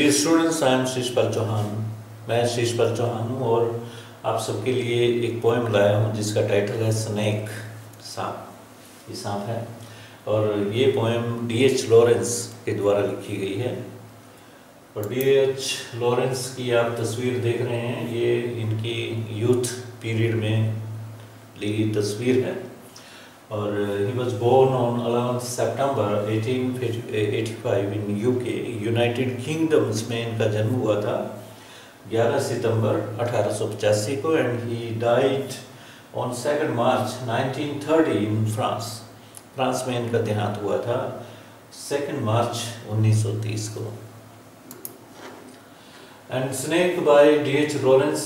Dear students, I am Sheeshpal Chauhan. मैं शीशपाल चौहान हूँ और आप सबके लिए एक पोएम लाया हूँ जिसका टाइटल है स्नेक, सांप। ये सांप है और ये पोएम डी.एच. लॉरेंस के द्वारा लिखी गई है। और डी.एच. लॉरेंस की आप तस्वीर देख रहे हैं, ये इनकी यूथ पीरियड में ली गई तस्वीर है। और he was born on 11th September 1885 in UK, United Kingdoms में इनका जन्म हुआ था 11 सितंबर 1885 को, and he died on 2 March 1930 in France. France में इनका देहांत हुआ था 2 मार्च 1930 को। And snake by D H. Lawrence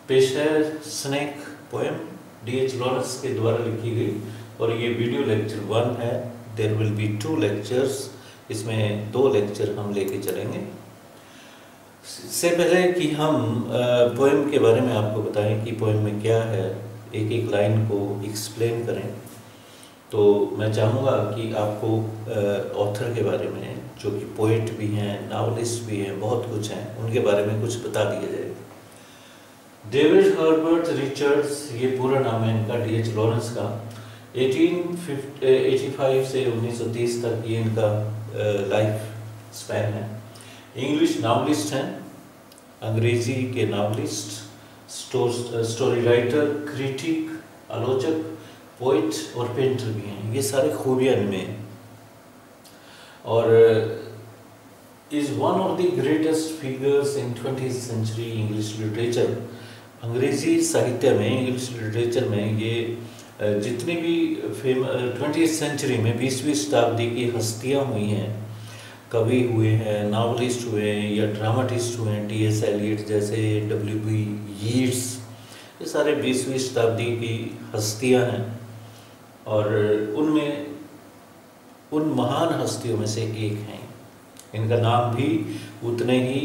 पेश है। Snake poem D.H.. लॉरेंस के द्वारा लिखी गई और ये वीडियो लेक्चर 1 है। देयर विल बी 2 लेक्चर्स, इसमें 2 लेक्चर हम लेके चलेंगे। इससे पहले कि हम पोएम के बारे में आपको बताएं कि पोएम में क्या है, एक एक लाइन को एक्सप्लेन करें, तो मैं चाहूँगा कि आपको ऑथर के बारे में, जो कि पोइट भी हैं, नावलिस्ट भी हैं, बहुत कुछ हैं, उनके बारे में कुछ बता दिया जाए। डेविड हर्बर्ट रिचर्ड्स, ये पूरा नाम है इनका, डी.एच. लॉरेंस का। 1885 से 1930 तक ये इनका लाइफ स्पैन है। इंग्लिश नावलिस्ट हैं, अंग्रेजी के नावलिस्ट, स्टोरी राइटर, क्रिटिक, आलोचक, पोइट और पेंटर भी हैं। ये सारी खूबियाँ इनमें हैं और is one of the greatest figures in 20th century English literature. अंग्रेजी साहित्य में, इंग्लिश लिटरेचर में ये जितनी भी 20th सेंचुरी में 20वीं शताब्दी की हस्तियाँ हुई हैं, कवि हुए हैं, नावलिस्ट हुए हैं या ड्रामाटिस्ट हुए हैं, टी.एस. एलियट जैसे, W.B. यीट्स, ये सारे 20वीं शताब्दी की हस्तियाँ हैं और उनमें उन महान हस्तियों में से एक हैं। इनका नाम भी उतने ही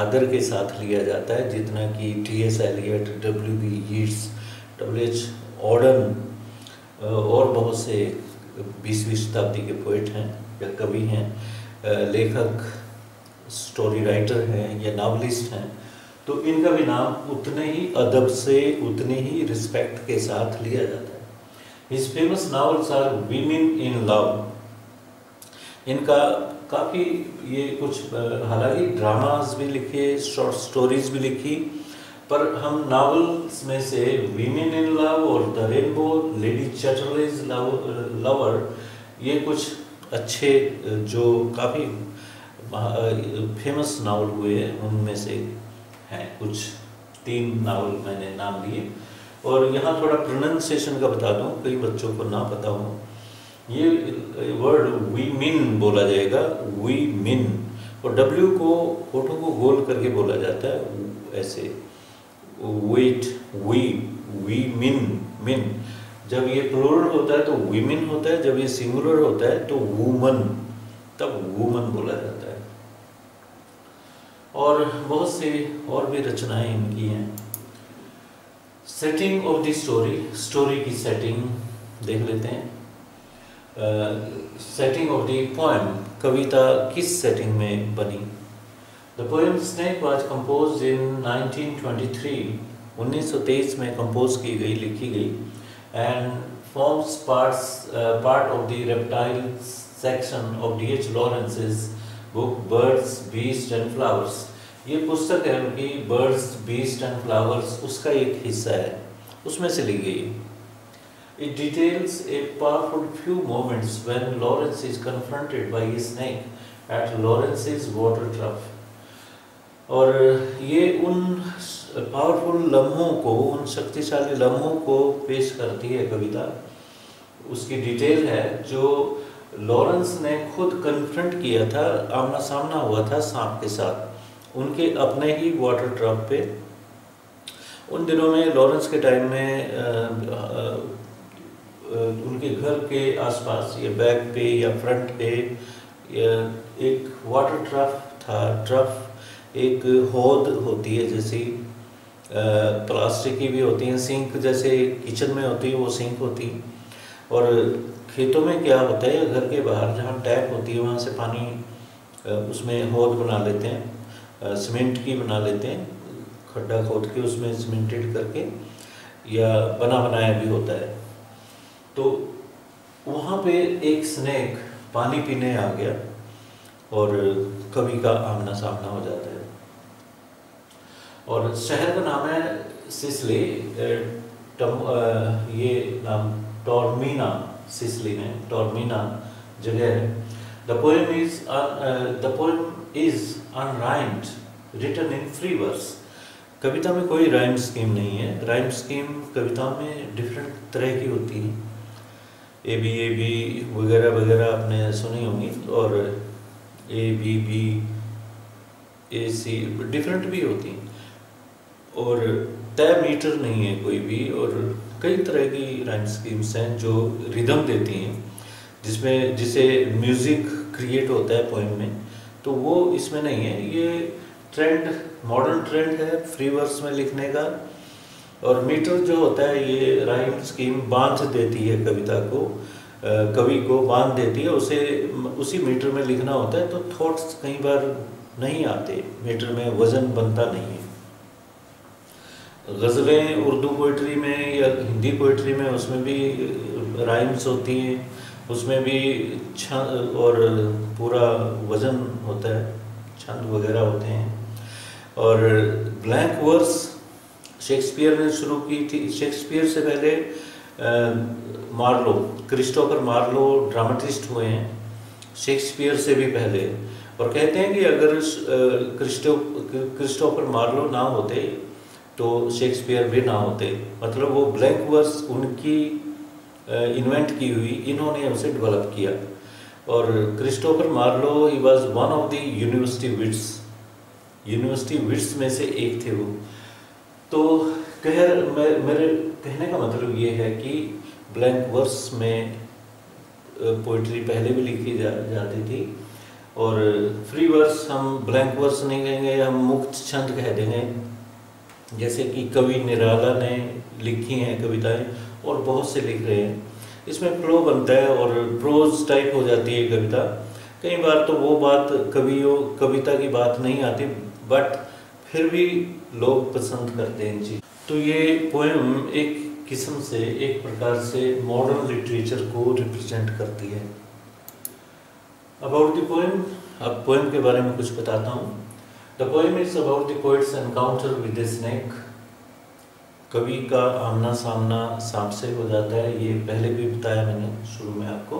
आदर के साथ लिया जाता है जितना कि T.S.. Elliott, W.B. Yeats, W.H. Auden और बहुत से 20वीं शताब्दी के पोइट हैं या कवि हैं, लेखक, स्टोरी राइटर हैं या नावलिस्ट हैं, तो इनका भी नाम उतने ही अदब से, उतनी ही रिस्पेक्ट के साथ लिया जाता है। His famous novels are women in love. इनका काफ़ी ये कुछ हालांकि ड्रामाज भी लिखे, शॉर्ट स्टोरीज भी लिखी, पर हम नावल्स में से वीमेन इन लव और द रेनबो, लेडी चैटरलेज लवर, ये कुछ अच्छे जो काफ़ी फेमस नावल हुए हैं उनमें से हैं। कुछ 3 नावल मैंने नाम लिए और यहाँ थोड़ा प्रोनाउंसिएशन का बता दूँ, कई बच्चों को ना पता हो। ये वर्ड वीमेन बोला जाएगा, वीमेन, और W को, होठों को गोल करके बोला जाता है ऐसे, वेट, वी मिन, मिन। जब ये प्लूरल होता है तो वीमेन होता है, जब ये सिंगुलर होता है तो वुमन, तब वुमन बोला जाता है। और बहुत से और भी रचनाएं इनकी हैं। Setting of the story, story की सेटिंग देख लेते हैं। सेटिंग ऑफ द पोएम, कविता किस सेटिंग में बनी। The poem Snake was composed in 1923, 1923 में कंपोज की गई, लिखी गई, and forms part of the reptile section of D.H. Lawrence's book Birds, Beasts and Flowers। ये पुस्तक है उनकी Birds, Beasts and Flowers, उसका एक हिस्सा है, उसमें से ली गई। It details a powerful few moments when Lawrence is confronted by a snake at Lawrence's water trough। और ये उन पावरफुल लम्हों को, उन शक्तिशाली लम्हों को पेश करती है कविता। उसकी डिटेल है जो लॉरेंस ने खुद कन्फ्रंट किया था, आमना सामना हुआ था सांप के साथ, उनके अपने ही वाटर ट्रफ पे। उन दिनों में, लॉरेंस के टाइम में, उनके घर के आसपास या बैक पे या फ्रंट पे एक वाटर ट्रफ था। ट्रफ एक हौद होती है, जैसी प्लास्टिक की भी होती हैं, सिंक जैसे किचन में होती है वो सिंक होती। और खेतों में क्या होता है, घर के बाहर जहाँ टैप होती है वहाँ से पानी उसमें हौद बना लेते हैं सीमेंट की बना लेते हैं, खड्डा खोद के उसमें सीमेंटेड करके, या बना बनाया भी होता है। तो वहाँ पे एक स्नेक पानी पीने आ गया और कवि का आमना सामना हो जाता है। और शहर का नाम है सिसिली, ये नाम टॉर्मिना, सिसिली में टॉर्मिना जगह है। The poem is unrhymed, written in free verse. कविता में कोई राइम स्कीम नहीं है। राइम स्कीम कविताओं में डिफरेंट तरह की होती है, ए बी वगैरह वगैरह आपने सुनी होंगी, और A B A C different भी होती हैं, और तय मीटर नहीं है कोई भी, और कई तरह की राइम स्कीम्स हैं जो रिदम देती हैं, जिसमें जिसे म्यूज़िक क्रिएट होता है पोएम में, तो वो इसमें नहीं है। ये ट्रेंड, मॉडर्न ट्रेंड है फ्री वर्स में लिखने का। और मीटर जो होता है, ये राइम स्कीम बांध देती है कविता को, कवि को बांध देती है, उसे उसी मीटर में लिखना होता है, तो थॉट्स कई बार नहीं आते, मीटर में वजन बनता नहीं है। गज़लें उर्दू पोइट्री में या हिंदी पोइट्री में, उसमें भी राइम्स होती हैं, उसमें भी और पूरा वजन होता है, छंद वगैरह होते हैं। और ब्लैंक वर्स शेक्सपियर ने शुरू की थी। शेक्सपियर से पहले मार्लो, क्रिस्टोफर मार्लो ड्रामेटिस्ट हुए हैं शेक्सपियर से भी पहले, और कहते हैं कि अगर क्रिस्टोफर मार्लो ना होते तो शेक्सपियर भी ना होते। मतलब वो ब्लैंक वर्स उनकी इन्वेंट की हुई, इन्होंने उसे डेवलप किया। और Christopher Marlowe he was one of the university wits में से एक थे वो। तो मेरे कहने का मतलब ये है कि ब्लैंक वर्स में पोइट्री पहले भी लिखी जाती थी, और फ्री वर्स हम ब्लैंक वर्स नहीं कहेंगे, हम मुक्त छंद कह देंगे। जैसे कि कवि निराला ने लिखी हैं कविताएं, और बहुत से लिख रहे हैं। इसमें फ्लो बनता है और प्रोज टाइप हो जाती है कविता। कई बार तो वो बात कविता की बात नहीं आती, बट फिर भी लोग पसंद करते हैं जी। तो ये पोएम एक किस्म से, एक प्रकार से मॉडर्न लिटरेचर को रिप्रेजेंट करती है। अबाउट द पोएम, अब पोएम के बारे में कुछ बताता हूँ। The poem is about the poets encounter with the snake. कवि का आमना सामना सांप से हो जाता है, ये पहले भी बताया मैंने शुरू में आपको।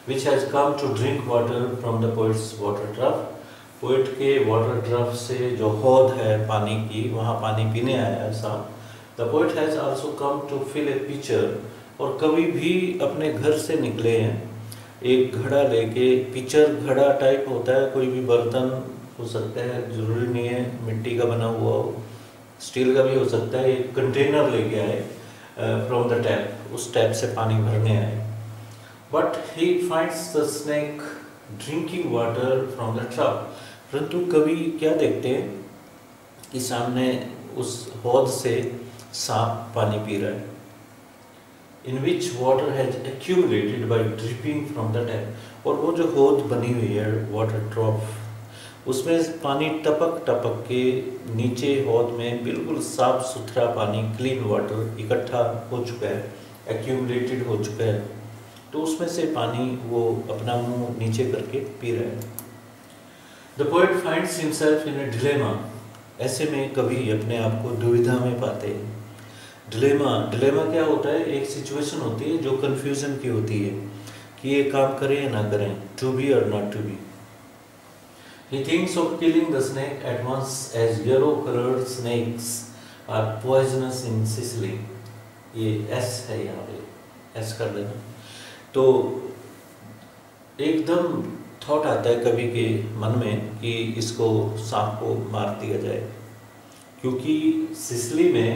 Which has come to drink water from the poet's water drop. Poet के वाटर ड्रॉप से जो हौद है पानी की, वहाँ पानी पीने आया है सांप। The poet has also come to fill a picture. और कवि भी अपने घर से निकले हैं एक घड़ा लेके। पिक्चर घड़ा टाइप होता है, कोई भी बर्तन हो सकता है, जरूरी नहीं है मिट्टी का बना हुआ हो, स्टील का भी हो सकता है। एक कंटेनर लेके आए फ्रॉम द टैप, उस टैप से पानी भरने आए। But he finds the snake drinking water from the trough. परंतु कवि क्या देखते हैं कि सामने उस हौद से सांप पानी पी रहा है। In which water has accumulated by dripping from the tap. और वो जो हौद बनी हुई है वाटर ड्रॉप, उसमें पानी टपक टपक के नीचे हौद में बिल्कुल साफ सुथरा पानी, क्लीन वाटर इकट्ठा हो चुका है, एक्यूमुलेटेड हो चुका है। तो उसमें से पानी वो अपना मुंह नीचे करके पी रहा है। The poet finds himself in A dilemma. ऐसे में कवि अपने आप को दुविधा में पाते हैं। डिलेमा क्या होता है? एक सिचुएशन होती है जो कन्फ्यूजन की होती है कि ये काम करें या ना करें, टू बी और not to be. He thinks of killing the snake at once, as yellow-colored snakes are poisonous in Sicily. ये S है यहाँ पे, S कर देना। तो एकदम थॉट आता है कवि के मन में कि इसको सांप को मार दिया जाए, क्योंकि सिसिली में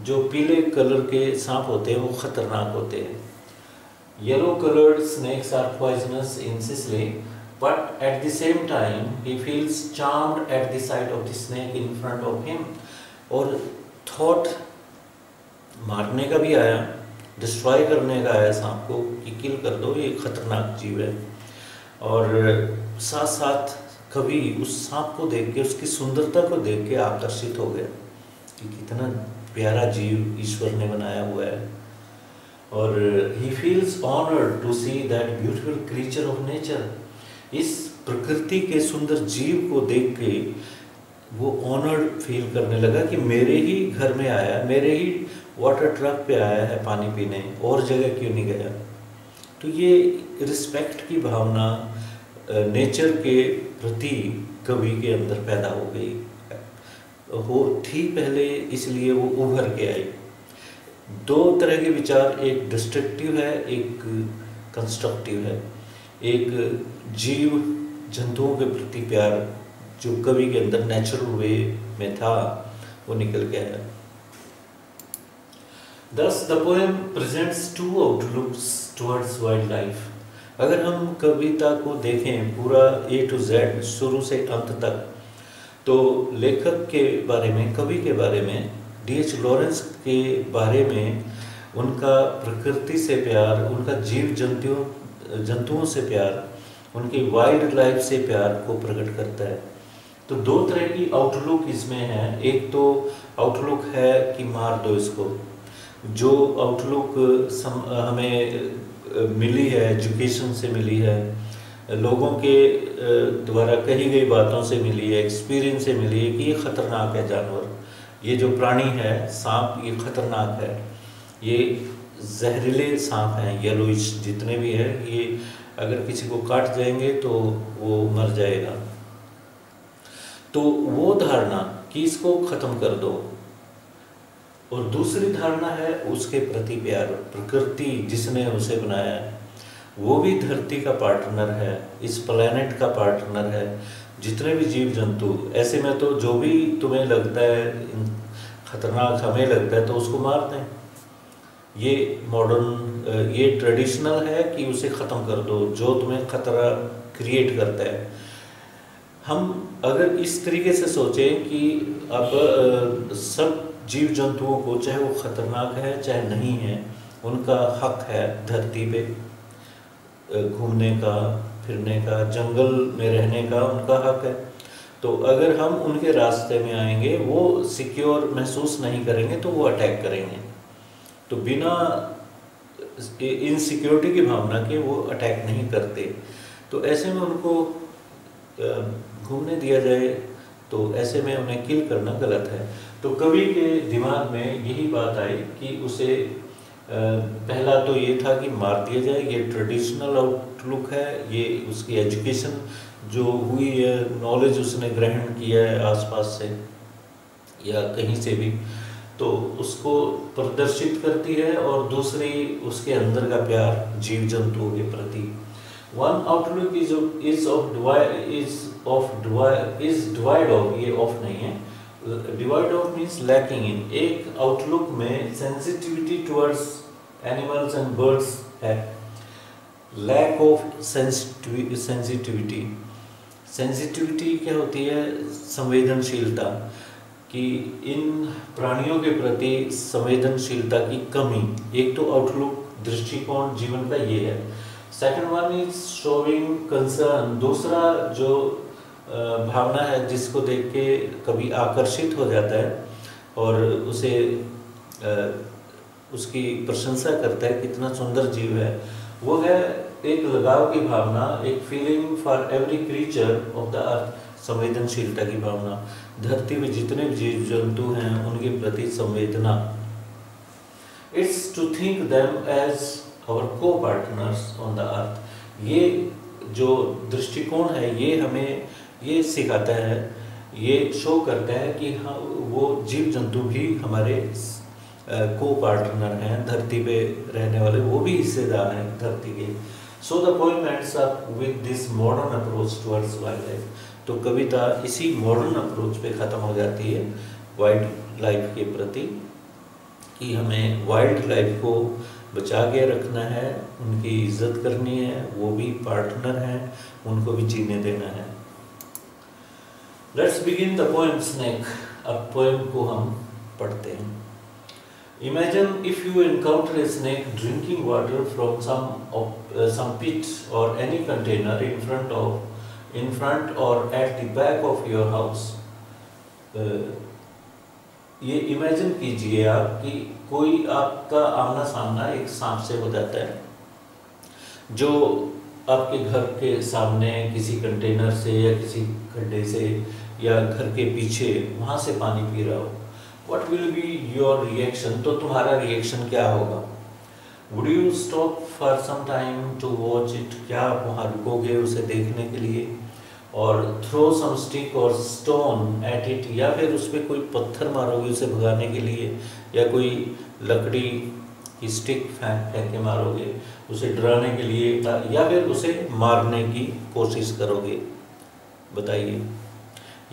जो पीले कलर के सांप होते हैं वो खतरनाक होते हैं। Yellow-colored snakes are poisonous in Sicily. But at the same time, he feels charmed at the sight of the snake in front of him. और थॉट मारने का भी आया, डिस्ट्रॉय करने का आया सांप को कि किल कर दो, ये खतरनाक जीव है। और साथ साथ कवि उस सांप को देख के, उसकी सुंदरता को देख के आकर्षित हो गया कि कितना प्यारा जीव ईश्वर ने बनाया हुआ है। और he feels honoured to see that beautiful creature of nature. इस प्रकृति के सुंदर जीव को देख के वो ऑनर्ड फील करने लगा कि मेरे ही घर में आया, मेरे ही वाटर ट्रक पे आया है पानी पीने, और जगह क्यों नहीं गया। तो ये रिस्पेक्ट की भावना नेचर के प्रति कवि के अंदर पैदा हो गई, हो थी पहले, इसलिए वो उभर के आई। दो तरह के विचार, एक डिस्ट्रक्टिव है, एक कंस्ट्रक्टिव है। एक जीव जंतुओं के प्रति प्यार जो कवि के अंदर नेचुरल वे में था, वो निकल के आया। Thus the poem presents two outlooks towards wildlife. अगर हम कविता को देखें पूरा A to Z शुरू से अंत तक, तो लेखक के बारे में, कवि के बारे में, D.H. लॉरेंस के बारे में, उनका प्रकृति से प्यार, उनका जीव जंतुओं से प्यार, उनकी वाइल्ड लाइफ से प्यार को प्रकट करता है। तो दो तरह की आउटलुक इसमें है। एक तो आउटलुक है कि मार दो इसको, जो आउटलुक हमें मिली है, एजुकेशन से मिली है, लोगों के द्वारा कही गई बातों से मिली है, एक्सपीरियंस से मिली है कि ये खतरनाक है जानवर, ये जो प्राणी है सांप, ये खतरनाक है, ये जहरीले सांप हैं, येलोइश जितने भी हैं, ये अगर किसी को काट जाएंगे तो वो मर जाएगा। तो वो धारणा कि इसको खत्म कर दो। और दूसरी धारणा है उसके प्रति प्यार, प्रकृति जिसने उसे बनाया है वो भी धरती का पार्टनर है, इस प्लेनेट का पार्टनर है, जितने भी जीव जंतु। ऐसे में तो जो भी तुम्हें लगता है खतरनाक, हमें लगता है, तो उसको मार दें। ये मॉडर्न, ये ट्रेडिशनल है कि उसे ख़त्म कर दो जो तुम्हें खतरा क्रिएट करता है। हम अगर इस तरीके से सोचें कि अब सब जीव जंतुओं को, चाहे वो खतरनाक है चाहे नहीं है, उनका हक है धरती पे घूमने का, फिरने का, जंगल में रहने का उनका हक है। तो अगर हम उनके रास्ते में आएंगे, वो सिक्योर महसूस नहीं करेंगे तो वो अटैक करेंगे। तो बिना इनसिक्योरिटी की भावना के वो अटैक नहीं करते। तो ऐसे में उनको घूमने दिया जाए, तो ऐसे में उन्हें किल करना गलत है। तो कवि के दिमाग में यही बात आई कि उसे पहला तो ये था कि मार दिया जाए, ये ट्रेडिशनल आउटलुक है, ये उसकी एजुकेशन जो हुई है, नॉलेज उसने ग्रहण किया है आसपास से या कहीं से भी, तो उसको प्रदर्शित करती है। और दूसरी उसके अंदर का प्यार जीव जंतुओं के प्रति। One outlook is divide of, ये ऑफ नहीं है, divide of means lacking in. एक आउटलुक में sensitivity towards animals and birds है, लैक ऑफ सेंसिटिविटी। सेंसिटिविटी क्या होती है? संवेदनशीलता, कि इन प्राणियों के प्रति संवेदनशीलता की कमी। एक तो आउटलुक, दृष्टिकोण जीवन का ये है। Second one is showing concern, दूसरा जो भावना है जिसको देख के कभी आकर्षित हो जाता है और उसे उसकी प्रशंसा करता है, कितना सुंदर जीव है, वो है एक लगाव की भावना, एक feeling for every creature of the earth, संवेदनशीलता की भावना। धरती में जितने भी जीव जंतु हैं उनके प्रति संवेदना। It's to think them as our co partners on the earth. ये जो दृष्टिकोण है ये हमें ये सिखाता है, ये शो करता है कि हाँ, वो जीव जंतु भी हमारे को पार्टनर हैं, धरती पे रहने वाले, वो भी हिस्सेदार हैं धरती के। So the poem ends up with this modern approach towards wild life. तो कविता इसी मॉडर्न अप्रोच पे ख़त्म हो जाती है वाइल्ड लाइफ के प्रति, कि हमें वाइल्ड लाइफ को बचा के रखना है, उनकी इज्जत करनी है, वो भी पार्टनर हैं, उनको भी जीने देना है। Let's begin the poem snake. अब पोएम को हम पढ़ते हैं। Imagine if you encounter a snake drinking water from some pit or any container in front of in front or at the back of your house, ये imagine कीजिए आप कि कोई आपका आमना सामना एक सांप से हो जाता है, जो आपके घर के सामने किसी कंटेनर से या किसी गड्ढे से या घर के पीछे वहाँ से पानी पी रहा हो। What will be your reaction? तो तुम्हारा रिएक्शन क्या होगा? Would you stop for some time to watch it? क्या आप वहाँ रुकोगे उसे देखने के लिए? और throw some stick or stone at it, या फिर उस पर कोई पत्थर मारोगे उसे भगाने के लिए, या कोई लकड़ी की स्टिक फेंक के मारोगे उसे डराने के लिए, या फिर उसे मारने की कोशिश करोगे? बताइए,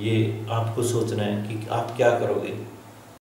ये आपको सोचना है कि आप क्या करोगे।